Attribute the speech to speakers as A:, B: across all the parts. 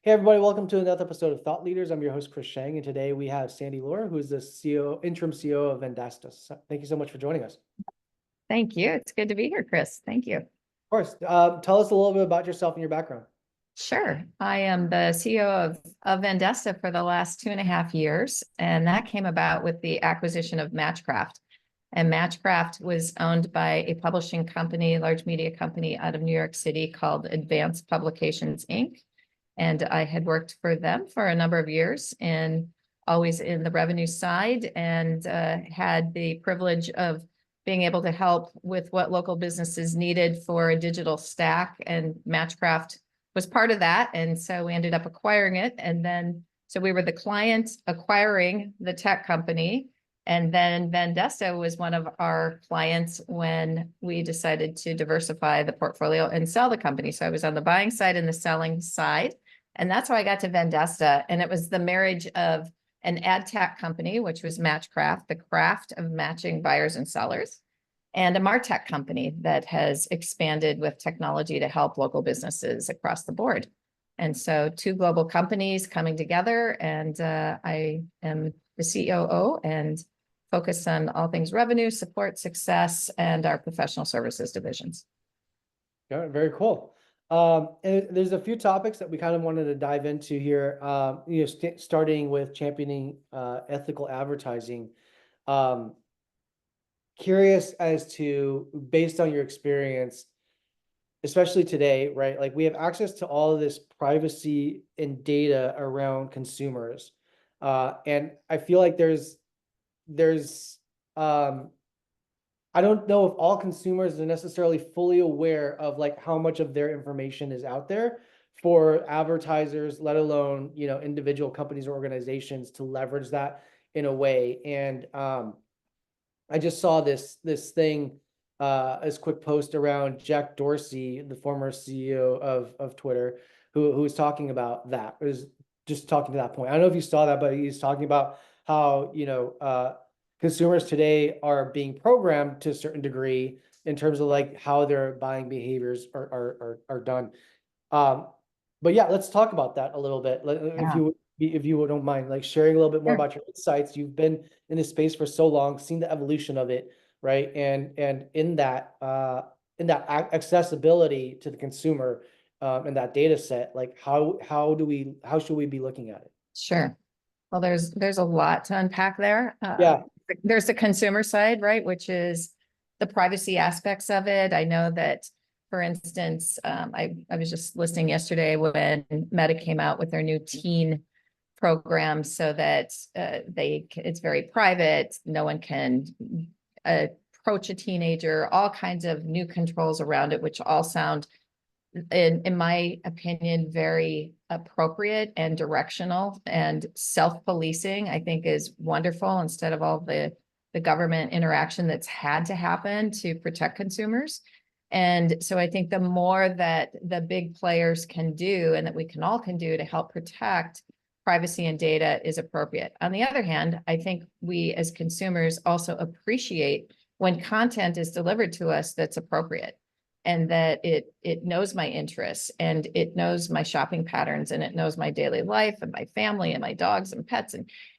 A: Hey everybody, welcome to another episode of Thought Leaders. I'm your host, Chris Shang, and today we have Sandy Lohr, who is the interim CEO of Vendasta. So thank you so much for joining us.
B: Thank you. It's good to be here, Chris. Thank you.
A: Of course, tell us a little bit about yourself and your background.
B: Sure. I am the CEO of Vendasta for the last 2.5 years, and that came about with the acquisition of MatchCraft. And MatchCraft was owned by a publishing company, large media company out of New York City called Advanced Publications, Inc. And I had worked for them for a number of years and always in the revenue side and had the privilege of being able to help with what local businesses needed for a digital stack, and MatchCraft was part of that. And so we ended up acquiring it. And then, so we were the client acquiring the tech company. And then Vendasta was one of our clients when we decided to diversify the portfolio and sell the company. So I was on the buying side and the selling side. And that's how I got to Vendasta. And it was the marriage of an ad tech company, which was MatchCraft, the craft of matching buyers and sellers, and a MarTech company that has expanded with technology to help local businesses across the board. And so two global companies coming together, and I am the COO and focus on all things revenue, support, success, and our professional services divisions.
A: Yeah, very cool. And there's a few topics that we kind of wanted to dive into here, starting with championing ethical advertising. Curious as to, based on your experience, especially today, right? Like we have access to all of this privacy and data around consumers. And I feel like I don't know if all consumers are necessarily fully aware of like how much of their information is out there for advertisers, let alone, individual companies or organizations to leverage that in a way. And I just saw this thing, as quick post around Jack Dorsey, the former CEO of Twitter, who was talking about that. It was just talking to that point. I don't know if you saw that, but he's talking about how, consumers today are being programmed to a certain degree in terms of like how their buying behaviors are done. But yeah, let's talk about that a little bit. If you don't mind, like sharing a little bit more about your insights. You've been in this space for so long, seen the evolution of it, right? And in that accessibility to the consumer, and that data set, like how should we be looking at it?
B: Sure. Well, there's a lot to unpack there.
A: Yeah.
B: There's the consumer side, right, which is the privacy aspects of it. I know that, for instance, I was just listening yesterday when Meta came out with their new teen program, so that it's very private. No one can approach a teenager. All kinds of new controls around it, which all sound, in my opinion, very appropriate and directional, and self-policing, I think, is wonderful instead of all the government interaction that's had to happen to protect consumers. And so I think the more that the big players can do and that we can all do to help protect privacy and data is appropriate. On the other hand, I think we as consumers also appreciate when content is delivered to us that's appropriate, and that it knows my interests, and it knows my shopping patterns, and it knows my daily life and my family and my dogs and pets.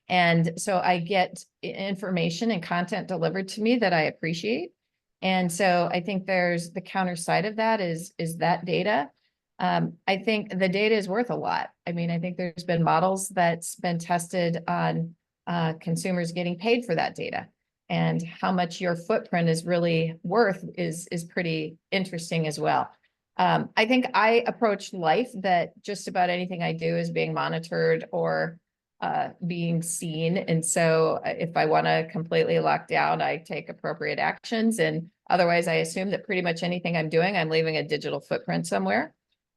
B: And so I get information and content delivered to me that I appreciate. And so I think there's the counter side of that is that data. I think the data is worth a lot. I mean, I think there's been models that's been tested on consumers getting paid for that data. And how much your footprint is really worth is pretty interesting as well. I think I approach life that just about anything I do is being monitored or being seen. And so if I want to completely lock down, I take appropriate actions. And otherwise, I assume that pretty much anything I'm doing, I'm leaving a digital footprint somewhere.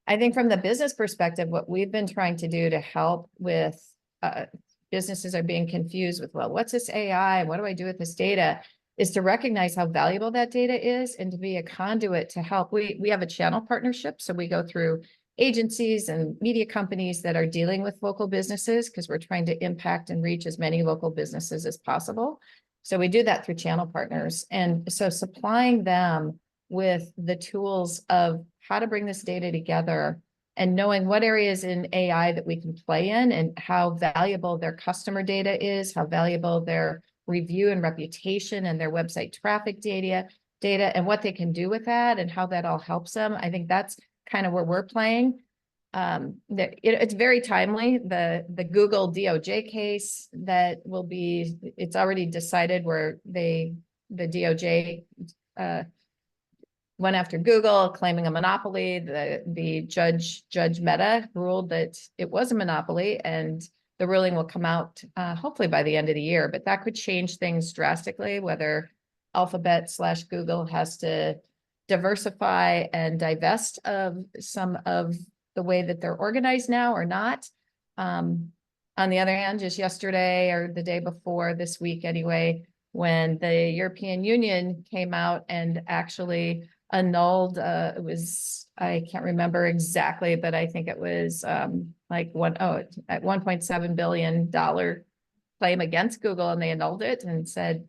B: I think from the business perspective, what we've been trying to do to help with businesses are being confused with, well, what's this AI? What do I do with this data? Is to recognize how valuable that data is and to be a conduit to help. We have a channel partnership. So we go through agencies and media companies that are dealing with local businesses because we're trying to impact and reach as many local businesses as possible. So we do that through channel partners. And so supplying them with the tools of how to bring this data together and knowing what areas in AI that we can play in and how valuable their customer data is, how valuable their review and reputation and their website traffic data and what they can do with that and how that all helps them. I think that's kind of where we're playing. It's very timely. The Google DOJ case that will be, it's already decided where the DOJ went after Google, claiming a monopoly. The Judge Mehta ruled that it was a monopoly, and the ruling will come out hopefully by the end of the year. But that could change things drastically, whether Alphabet/Google has to diversify and divest of some of the way that they're organized now or not. On the other hand, just yesterday or the day before, this week anyway, when the European Union came out and actually annulled, it was, I can't remember exactly, but I think it was at $1.7 billion claim against Google, and they annulled it and said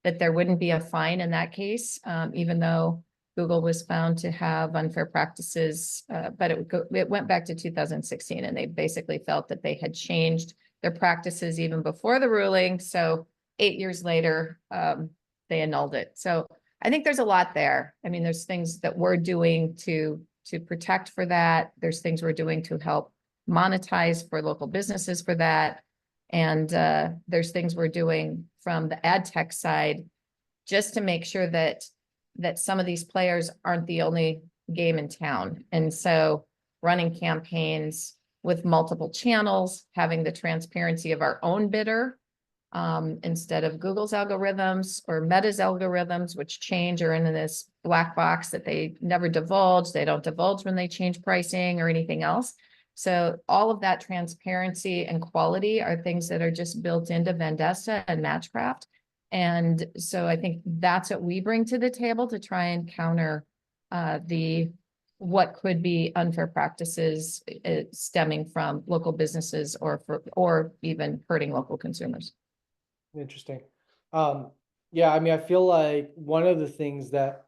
B: that there wouldn't be a fine in that case, even though Google was found to have unfair practices, but it went back to 2016, and they basically felt that they had changed their practices even before the ruling. So 8 years later, they annulled it. So I think there's a lot there. I mean, there's things that we're doing to protect for that. There's things we're doing to help monetize for local businesses for that. And there's things we're doing from the ad tech side just to make sure that some of these players aren't the only game in town. And so running campaigns with multiple channels, having the transparency of our own bidder, instead of Google's algorithms or Meta's algorithms, which change or in this black box that they never divulge. They don't divulge when they change pricing or anything else. So all of that transparency and quality are things that are just built into Vendasta and MatchCraft. And so I think that's what we bring to the table to try and counter what could be unfair practices stemming from local businesses or even hurting local consumers.
A: Interesting. Yeah, I mean, I feel like one of the things that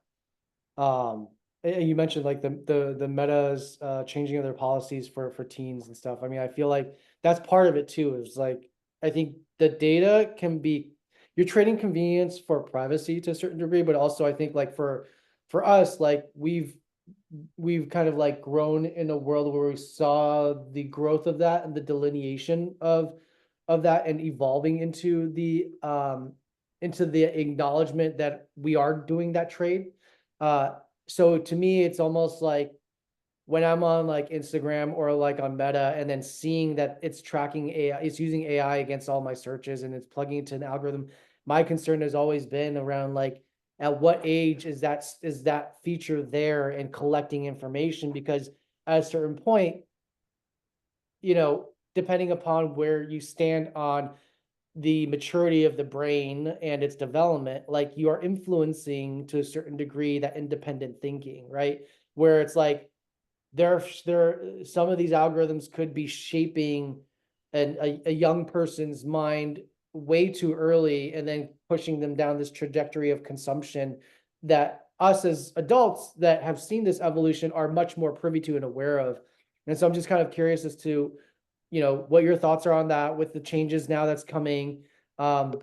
A: you mentioned, like the Meta's changing of their policies for teens and stuff. I mean, I feel like that's part of it too. Is like, I think the data can be, you're trading convenience for privacy to a certain degree, but also I think like for us, like we've kind of like grown in a world where we saw the growth of that and the delineation of that and evolving into the acknowledgement that we are doing that trade. So to me, it's almost like when I'm on like Instagram or like on Meta and then seeing that it's tracking AI, it's using AI against all my searches and it's plugging into an algorithm. My concern has always been around like, at what age is that feature there and collecting information? Because at a certain point, depending upon where you stand on the maturity of the brain and its development, like you are influencing to a certain degree that independent thinking, right? Where it's like there some of these algorithms could be shaping a young person's mind way too early and then pushing them down this trajectory of consumption that us as adults that have seen this evolution are much more privy to and aware of. And so I'm just kind of curious as to, what your thoughts are on that with the changes now that's coming. And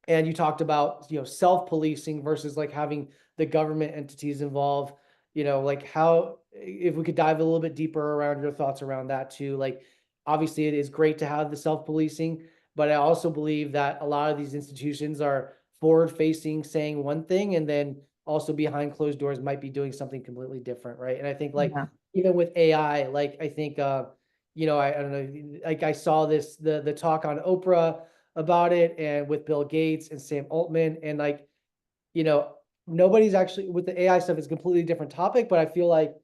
A: you talked about, self-policing versus like having the government entities involved, like how, if we could dive a little bit deeper around your thoughts around that too. Like, obviously it is great to have the self-policing, but I also believe that a lot of these institutions are forward-facing, saying one thing, and then also behind closed doors might be doing something completely different, right? And I think like, even with AI, like I think, I don't know, like I saw the talk on Oprah about it and with Bill Gates and Sam Altman, and like, nobody's actually, with the AI stuff, it's a completely different topic, but I feel like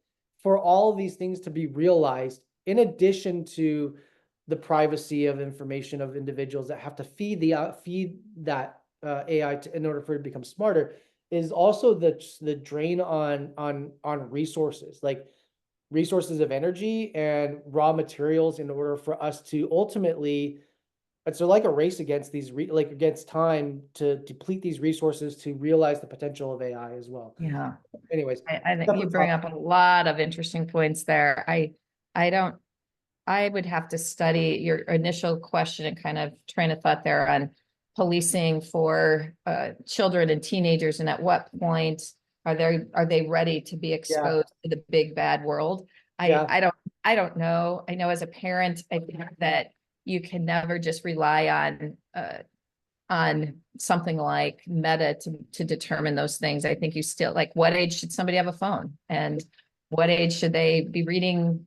A: for all of these things to be realized, in addition to the privacy of information of individuals that have to feed that AI in order for it to become smarter, is also the drain on resources, like resources of energy and raw materials, in order for us to ultimately, it's like a race against these against time to deplete these resources to realize the potential of AI as well.
B: Yeah.
A: Anyways,
B: I think you bring up a lot of interesting points there. I would have to study your initial question and kind of train of thought there on policing for children and teenagers, and at what point are they ready to be
A: Yeah,
B: exposed to the big bad world?
A: yeah,
B: I don't know. I know as a parent, I think that you can never just rely on something like Meta to determine those things. I think you still, like, what age should somebody have a phone, and what age should they be reading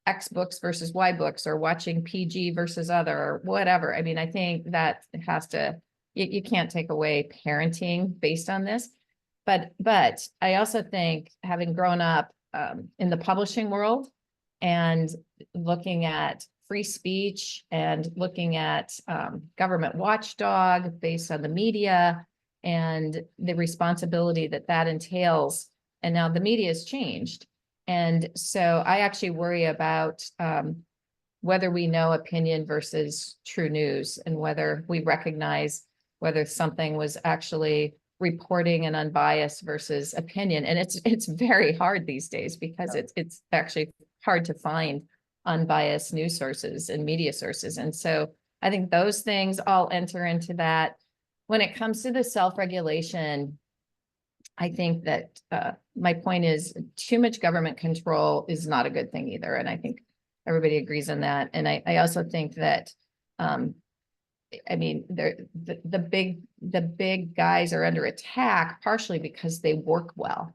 B: X books versus Y books, or watching PG versus other, or whatever. I mean, I think that has to, you can't take away parenting based on this. But I also think, having grown up in the publishing world and looking at free speech and looking at government watchdog based on the media and the responsibility that that entails. And now the media has changed. And so I actually worry about whether we know opinion versus true news, and whether we recognize whether something was actually reporting an unbiased versus opinion. And it's very hard these days, because it's actually hard to find unbiased news sources and media sources. And so I think those things all enter into that. When it comes to the self-regulation, I think that my point is, too much government control is not a good thing either. And I think everybody agrees on that. And I also think that, I mean, the big guys are under attack partially because they work well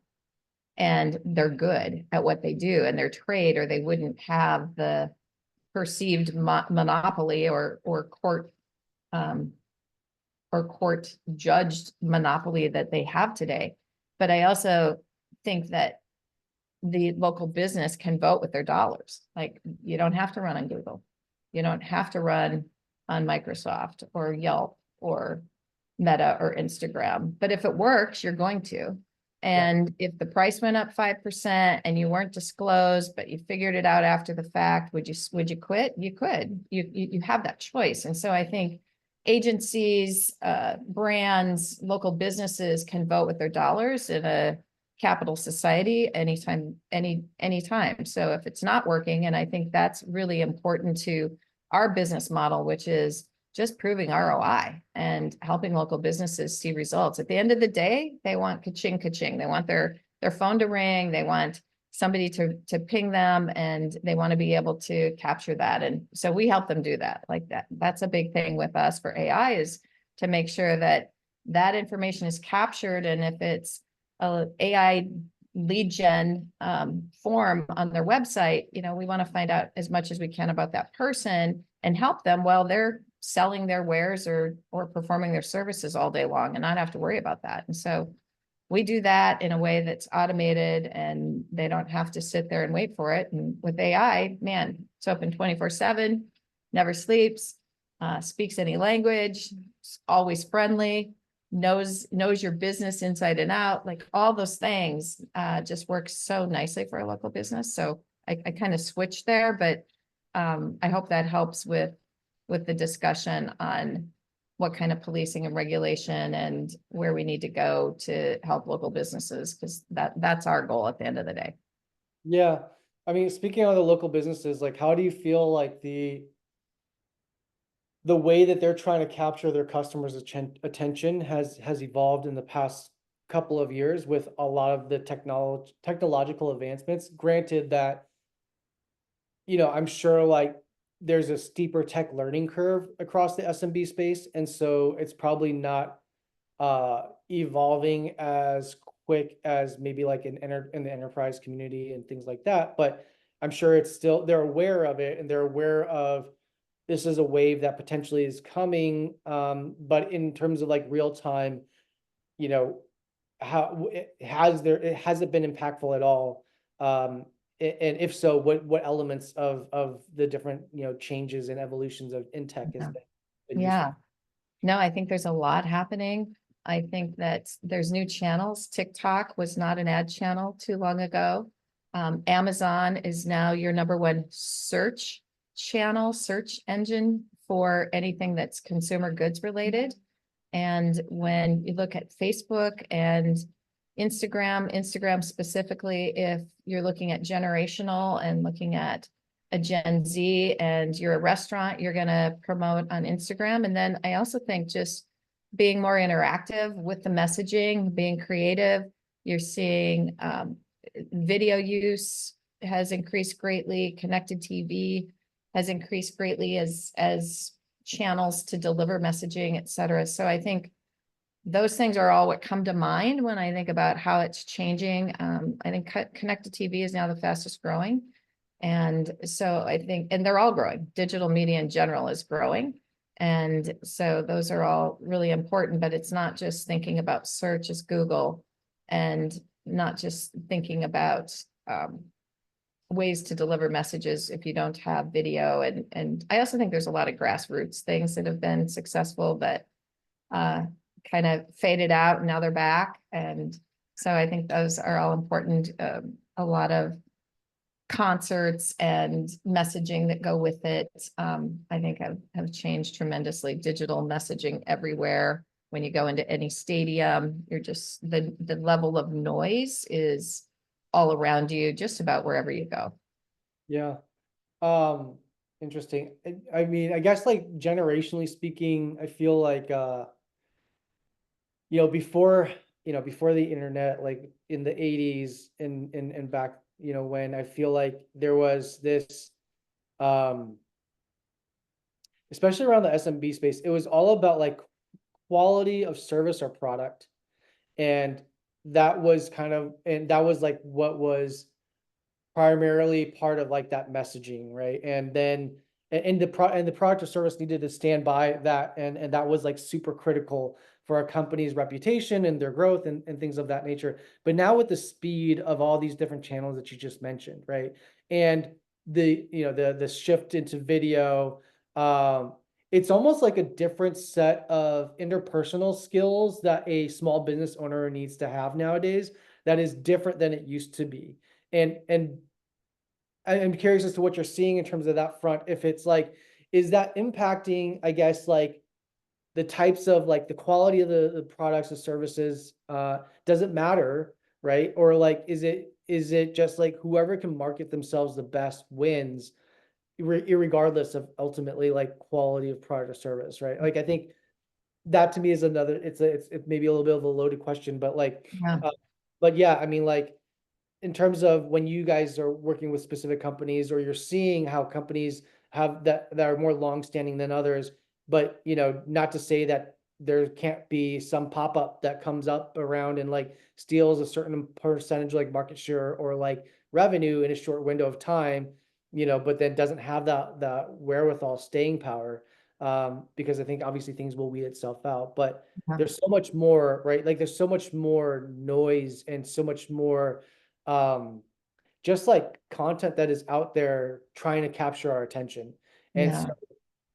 B: and they're good at what they do and their trade, or they wouldn't have the perceived monopoly or court judged monopoly that they have today. But I also think that the local business can vote with their dollars. Like, you don't have to run on Google. You don't have to run on Microsoft or Yelp or Meta or Instagram. But if it works, you're going to. And if the price went up 5% and you weren't disclosed, but you figured it out after the fact, would you quit? You could. You have that choice. And so I think agencies, brands, local businesses can vote with their dollars in a capital society anytime. So if it's not working, and I think that's really important to our business model, which is just proving ROI and helping local businesses see results. At the end of the day, they want ka-ching, ka-ching. They want their phone to ring. They want somebody to ping them, and they want to be able to capture that. And so we help them do that. Like that's a big thing with us for AI, is to make sure that that information is captured. And if it's a AI lead gen form on their website, we want to find out as much as we can about that person and help them while they're selling their wares or performing their services all day long, and not have to worry about that. And so we do that in a way that's automated, and they don't have to sit there and wait for it. And with AI, man, it's open 24/7, never sleeps, speaks any language, always friendly, knows your business inside and out. Like, all those things just work so nicely for a local business. So I kind of switched there, but I hope that helps with the discussion on what kind of policing and regulation and where we need to go to help local businesses, because that's our goal at the end of the day.
A: Yeah. I mean, speaking of the local businesses, like, how do you feel like the way that they're trying to capture their customers' attention has evolved in the past couple of years with a lot of the technological advancements? Granted that, I'm sure, like, there's a steeper tech learning curve across the SMB space, and so it's probably not evolving as quick as maybe like in the enterprise community and things like that. But I'm sure it's still, they're aware of it, and they're aware of this is a wave that potentially is coming. But in terms of like real time, how has it been impactful at all? And if so, what elements of the different, changes and evolutions in tech has been useful?
B: Yeah. No, I think there's a lot happening. I think that there's new channels. TikTok was not an ad channel too long ago. Amazon is now your number one search engine for anything that's consumer goods related. And when you look at Facebook and Instagram specifically, if you're looking at generational and looking at a Gen Z and you're a restaurant, you're going to promote on Instagram. And then I also think just being more interactive with the messaging, being creative. You're seeing video use has increased greatly. Connected TV has increased greatly as channels to deliver messaging, et cetera. So I think those things are all what come to mind when I think about how it's changing. I think connected TV is now the fastest growing. And so I think, and they're all growing. Digital media in general is growing. And so those are all really important, but it's not just thinking about search as Google and not just thinking about ways to deliver messages if you don't have video. And I also think there's a lot of grassroots things that have been successful that kind of faded out and now they're back. And so I think those are all important. A lot of concerts and messaging that go with it, I think have changed tremendously. Digital messaging everywhere. When you go into any stadium, you're just, the level of noise is all around you, just about wherever you go.
A: Yeah. Interesting. I mean, I guess like generationally speaking, I feel like, before the internet, like in the 80s and back, when I feel like there was this, especially around the SMB space, it was all about like quality of service or product. And that was like what was primarily part of like that messaging, right? And then and the product or service needed to stand by that, and that was like super critical for a company's reputation and their growth and things of that nature. But now with the speed of all these different channels that you just mentioned, right? And the shift into video, it's almost like a different set of interpersonal skills that a small business owner needs to have nowadays that is different than it used to be. And I'm curious as to what you're seeing in terms of that front. If it's like, is that impacting, I guess, like the types of like the quality of the products and services? Does it matter, right? Or like, is it just like whoever can market themselves the best wins, irregardless of ultimately like quality of product or service, right? Like, I think that to me is another, it's maybe a little bit of a loaded question, but like,
B: Yeah.
A: but yeah, I mean, like, in terms of when you guys are working with specific companies, or you're seeing how companies have that are more longstanding than others, but not to say that there can't be some pop-up that comes up around and like steals a certain percentage, like market share or like revenue in a short window of time, but then doesn't have that wherewithal staying power. Because I think obviously things will weed itself out, but
B: Yeah.
A: there's so much more, right? Like there's so much more noise and so much more just like content that is out there trying to capture our attention. And so
B: Yeah.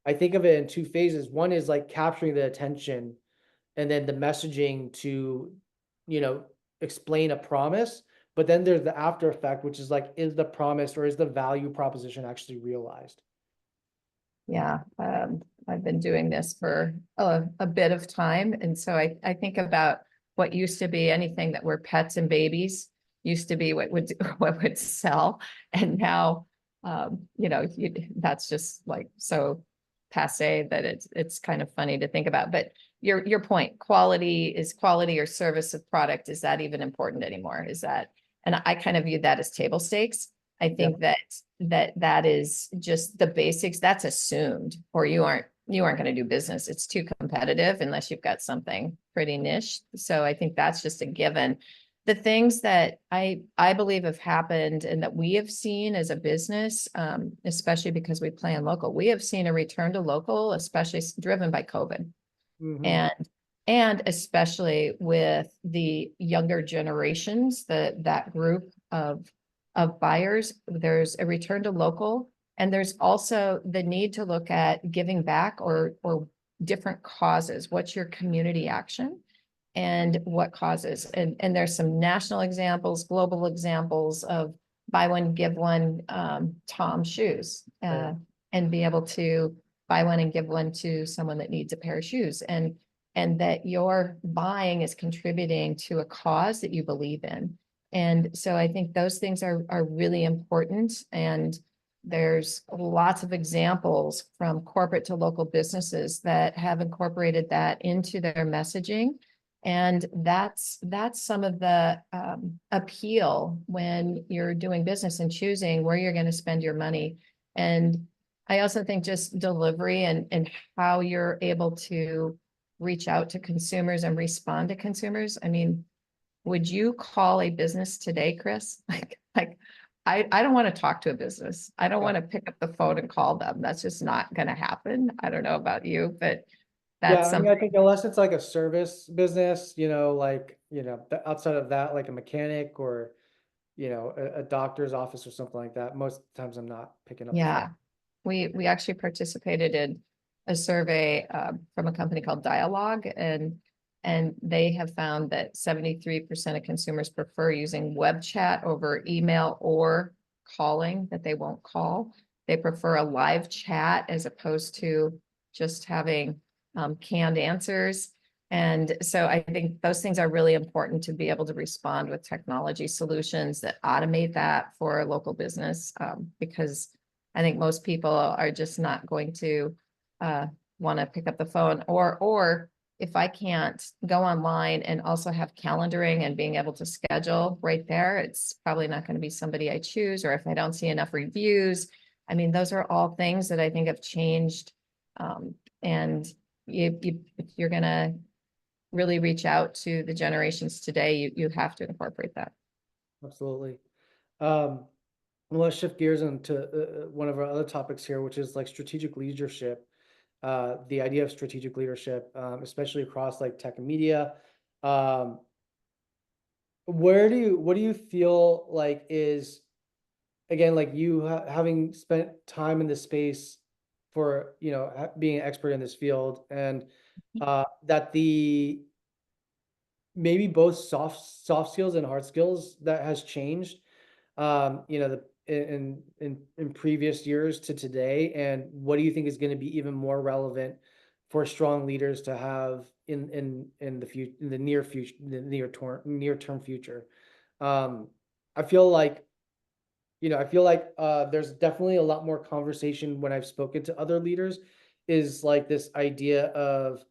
A: I think of it in two phases. One is like capturing the attention, and then the messaging to, explain a promise. But then there's the after effect, which is like, is the promise or is the value proposition actually realized?
B: Yeah. I've been doing this for a bit of time. And so I think about what used to be anything that were pets and babies used to be what would what would sell. And now, that's just like so passe that it's kind of funny to think about. But your point, quality or service of product, is that even important anymore? Is that, and I kind of view that as table stakes. I think that is just the basics. That's assumed, or you aren't going to do business. It's too competitive unless you've got something pretty niche. So I think that's just a given. The things that I believe have happened and that we have seen as a business, especially because we play in local, we have seen a return to local, especially driven by COVID.
A: Mhm.
B: And especially with the younger generations, that group of buyers, there's a return to local, and there's also the need to look at giving back or different causes. What's your community action and what causes? And there's some national examples, global examples of buy one, give one, Tom shoes,
A: Right.
B: and be able to buy one and give one to someone that needs a pair of shoes. And that your buying is contributing to a cause that you believe in. And so I think those things are really important. And there's lots of examples from corporate to local businesses that have incorporated that into their messaging. And that's some of the appeal when you're doing business and choosing where you're going to spend your money. And I also think just delivery and how you're able to reach out to consumers and respond to consumers. I mean, would you call a business today, Chris? Like I don't want to talk to a business. I don't want to pick up the phone and call them. That's just not going to happen. I don't know about you, but
A: Yeah,
B: that's
A: I mean, I
B: something.
A: think unless it's like a service business, like, outside of that, like a mechanic or, a doctor's office or something like that, most times I'm not picking up the phone.
B: Yeah, we actually participated in a survey from a company called Dialogue, and they have found that 73% of consumers prefer using web chat over email or calling, that they won't call. They prefer a live chat as opposed to just having canned answers. And so I think those things are really important to be able to respond with technology solutions that automate that for a local business, because I think most people are just not going to want to pick up the phone, or if I can't go online and also have calendaring and being able to schedule right there, it's probably not going to be somebody I choose. Or if I don't see enough reviews, I mean, those are all things that I think have changed. And if you're going to really reach out to the generations today, you have to incorporate that.
A: Absolutely. Um, well, let's shift gears into one of our other topics here, which is like strategic leadership. The idea of strategic leadership, especially across like tech and media. Um, what do you feel like is, again, like you having spent time in this space for, being an expert in this field, and that the maybe both soft skills and hard skills that has changed, in previous years to today, and what do you think is going to be even more relevant for strong leaders to have in the future, in the near future, the near term future? I feel like, there's definitely a lot more conversation when I've spoken to other leaders, is like this idea of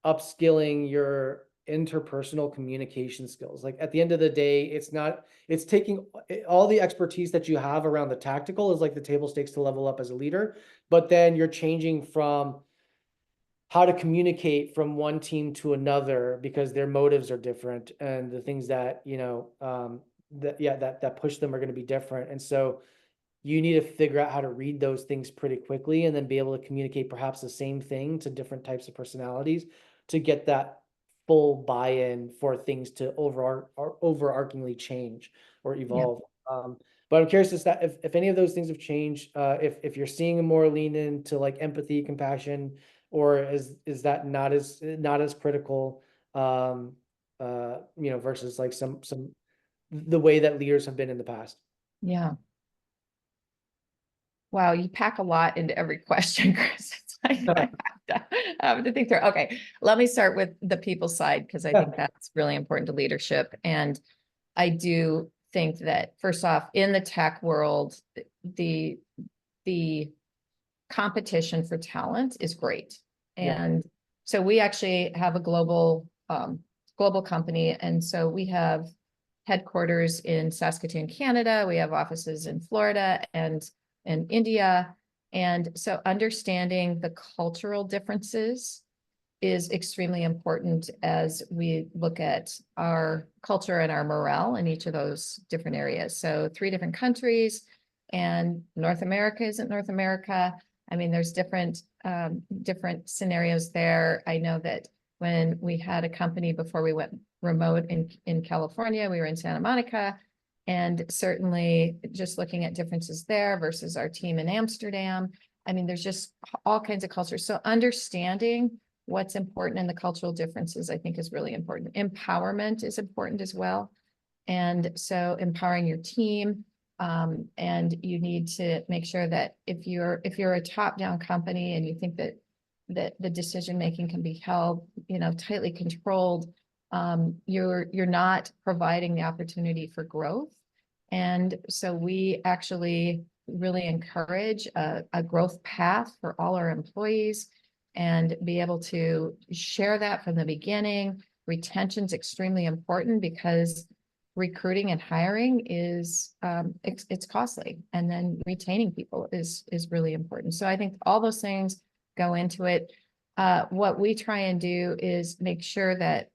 A: upskilling your interpersonal communication skills. Like at the end of the day, it's taking all the expertise that you have around the tactical is like the table stakes to level up as a leader, but then you're changing from how to communicate from one team to another because their motives are different, and the things that, that push them are going to be different. And so you need to figure out how to read those things pretty quickly and then be able to communicate perhaps the same thing to different types of personalities to get that full buy-in for things to overarchingly change or
B: Yeah.
A: evolve. But I'm curious as that if any of those things have changed, if you're seeing a more lean into like empathy, compassion, or is that not as critical, versus like some the way that leaders have been in the past.
B: Yeah. Wow, you pack a lot into every question, Chris. It's like I have to think through. Okay, let me start with the people side because I think that's really important to leadership. And I do think that first off, in the tech world, the the competition for talent is great.
A: Yeah.
B: And so we actually have a global company. And so we have headquarters in Saskatoon, Canada. We have offices in Florida and in India. And so understanding the cultural differences is extremely important as we look at our culture and our morale in each of those different areas. So 3 different countries, and North America isn't North America. I mean, there's different scenarios there. I know that when we had a company before we went remote in California, we were in Santa Monica, and certainly just looking at differences there versus our team in Amsterdam. I mean, there's just all kinds of cultures. So understanding what's important in the cultural differences, I think, is really important. Empowerment is important as well. And so empowering your team, and you need to make sure that if you're a top-down company and you think that the decision making can be held, tightly controlled, you're not providing the opportunity for growth. And so we actually really encourage a growth path for all our employees and be able to share that from the beginning. Retention is extremely important because recruiting and hiring is it's costly, and then retaining people is really important. So I think all those things go into it. What we try and do is make sure that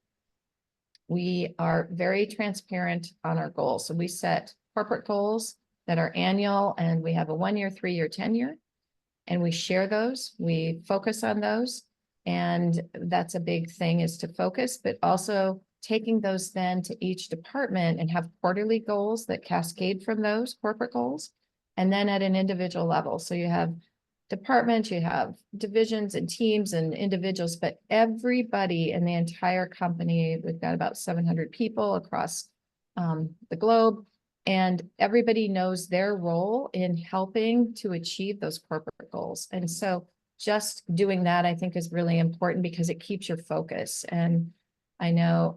B: we are very transparent on our goals. So we set corporate goals that are annual, and we have a 1 year, 3 year, 10 year, and we share those. We focus on those. And that's a big thing, is to focus, but also taking those then to each department and have quarterly goals that cascade from those corporate goals. And then at an individual level. So you have departments, you have divisions and teams and individuals, but everybody in the entire company, we've got about 700 people across the globe, and everybody knows their role in helping to achieve those corporate goals. And so just doing that, I think, is really important because it keeps your focus. And I know,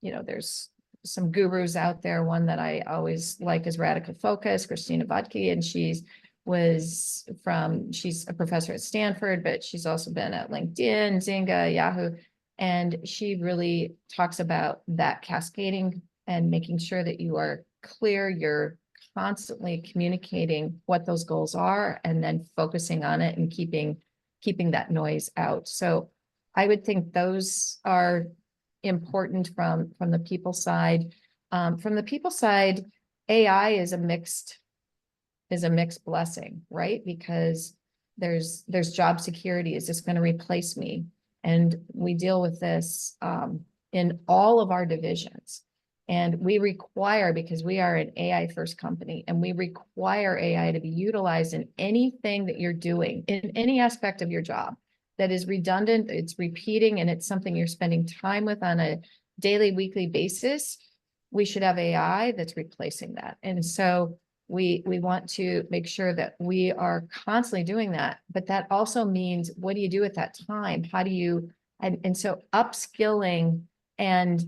B: there's some gurus out there. One that I always like is Radical Focus, Christina Budke, and she's a professor at Stanford, but she's also been at LinkedIn, Zynga, Yahoo. And she really talks about that cascading and making sure that you are clear, you're constantly communicating what those goals are, and then focusing on it and keeping that noise out. So I would think those are important from the people side. From the people side, AI is a mixed blessing, right? Because there's job security. Is this going to replace me? And we deal with this in all of our divisions. And we require, because we are an AI first company, and we require AI to be utilized in anything that you're doing, in any aspect of your job that is redundant, it's repeating, and it's something you're spending time with on a daily, weekly basis. We should have AI that's replacing that. And so we want to make sure that we are constantly doing that. But that also means, what do you do at that time? How do you, and so upskilling and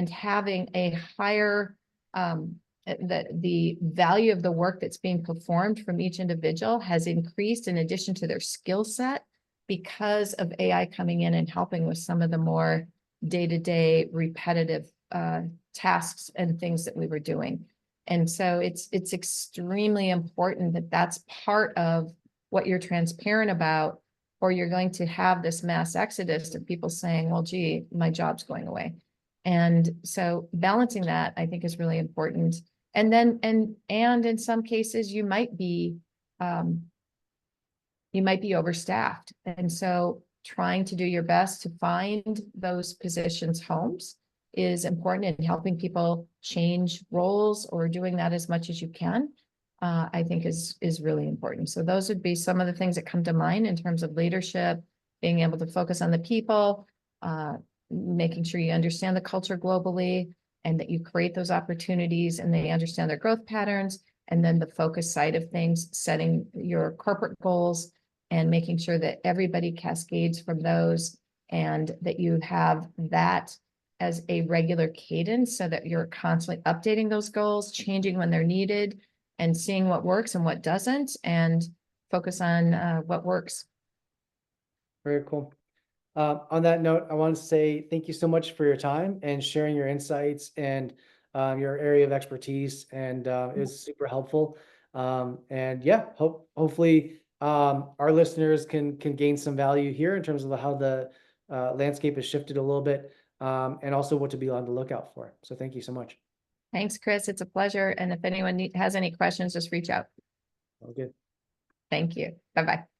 B: having a higher, the value of the work that's being performed from each individual has increased in addition to their skill set, because of AI coming in and helping with some of the more day-to-day repetitive tasks and things that we were doing. And so it's extremely important that that's part of what you're transparent about, or you're going to have this mass exodus of people saying, well, gee, my job's going away. And so balancing that, I think, is really important. And then, and in some cases, you might be overstaffed. And so trying to do your best to find those positions homes is important, and helping people change roles or doing that as much as you can, I think is really important. So those would be some of the things that come to mind in terms of leadership, being able to focus on the people, making sure you understand the culture globally, and that you create those opportunities and they understand their growth patterns. And then the focus side of things, setting your corporate goals and making sure that everybody cascades from those, and that you have that as a regular cadence so that you're constantly updating those goals, changing when they're needed, and seeing what works and what doesn't, and focus on what works.
A: Very cool. On that note, I want to say thank you so much for your time and sharing your insights and your area of expertise, and it's super helpful. And yeah, hopefully our listeners can gain some value here in terms of how the landscape has shifted a little bit, and also what to be on the lookout for. So thank you so much.
B: Thanks, Chris. It's a pleasure. And if anyone has any questions, just reach out.
A: All good.
B: Thank you. Bye-bye.